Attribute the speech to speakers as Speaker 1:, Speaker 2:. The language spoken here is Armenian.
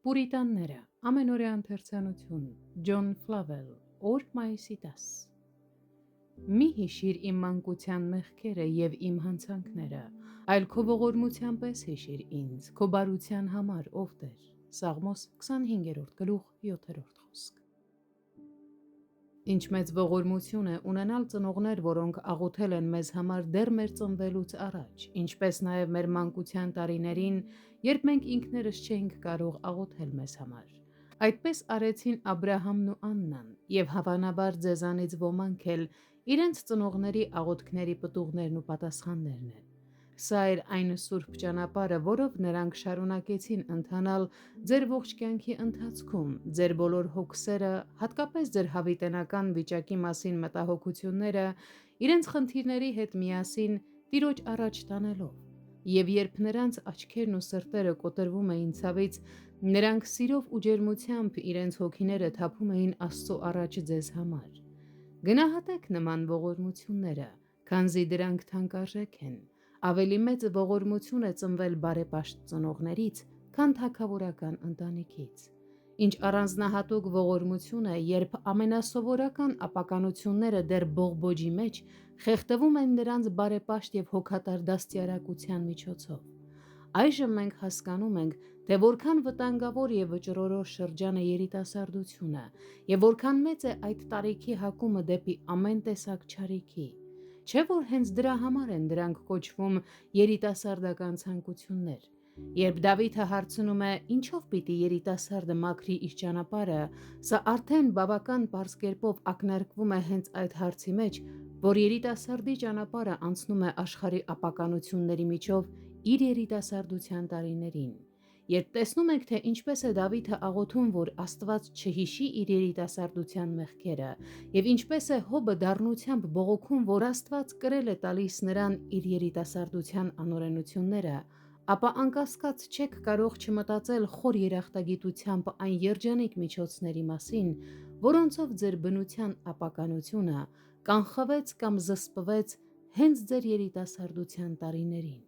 Speaker 1: Պուրիտանները, ամենօրյա ընթերցանություն, Ջոն Ֆլավել, օր մայիսի 10։ Մի հիշիր իմ մանկության մեղքերը և իմ հանցանքները, այլ քո ողորմության պես հիշիր ինձ, քո բարության համար, ով Տեր։ Սաղմոս 25-րդ գլուխ 7-րդ խոսք։ Ինչ մեծ ողորմություն է ունենալ ծնողներ, որոնք աղոթել են մեզ համար դեռ մեր ծնվելուց առաջ, ինչպես նաև մեր մանկության տարիներին, երբ մենք ինքներս չէինք կարող աղոթել մեզ համար։ Այդպես արեցին Աբրահամն ու Աննան, և հավանաբար ձեզանից ոմանք էլ իրենց ծնողների աղոթքների պտուղներն ու պատասխաններն են։ Սա էր այն սուրբ ճանապարհը, որով նրանք շարունակեցին ընթանալ ձեր ողջ կյանքի ընթացքում, ձեր բոլոր հոգսերը, հատկապես ձեր հավիտենական վիճակի մասին մտահոգությունները, իրենց խնդիրների հետ միասին Տիրոջ առաջ տանելով։ Եվ երբ նրանց աչքերն ու սրտերը կոտրվում էին ցավից, նրանք սիրով ու ջերմությամբ իրենց հոգիները թափում էին Աստծո առաջ ձեզ համար։ Գնահատեք նման ողորմությունները, քանզի դրանք թանկարժեք են։ Ավելի մեծ ողորմություն է ծնվել բարեպաշտ ծնողներից, քան թագավորական ընտանիքից։ Ինչ առանձնահատուկ ողորմություն է, երբ ամենասովորական ապականությունները դեռ բողբոջի մեջ խեղդվում են նրանց բարեպաշտ և հոգատար դաստիարակության միջոցով։ Այժմ մենք հասկանում ենք, թե որքան վտանգավոր և վճռորոշ շրջան է երիտասարդությունը, և որքան մեծ է այդ տարիքի հակումը դեպի ամեն տեսակ չարիքի։ Չէ՞ որ հենց դրա համար են դրանք կոչվում երիտասարդական ցանկություններ։ Երբ Դավիթը հարցնում է, ինչով պիտի երիտասարդը մաքրի իր ճանապարհը, սա արդեն բավական պարզ կերպով ակնարկվում է հենց այդ հարցի մեջ, որ երիտասարդի ճանապարհը անցնում է աշխարհի ապականությունների միջով իր երիտասարդության տարիներին։ Երբ տեսնում ենք, թե ինչպես է Դավիթը աղոթում, որ Աստված չհիշի իր երիտասարդության մեղքերը, և ինչպես է Հոբը դառնությամբ բողոքում, որ Աստված կրել է տալիս նրան իր երիտասարդության անօրենությունները, ապա անկասկած չեք կարող չմտածել խոր երախտագիտությամբ այն երջանիկ միջոցների մասին, որոնցով ձեր բնության ապականությունը կանխվեց կամ զսպվեց հենց ձեր երիտասարդության տարիներին։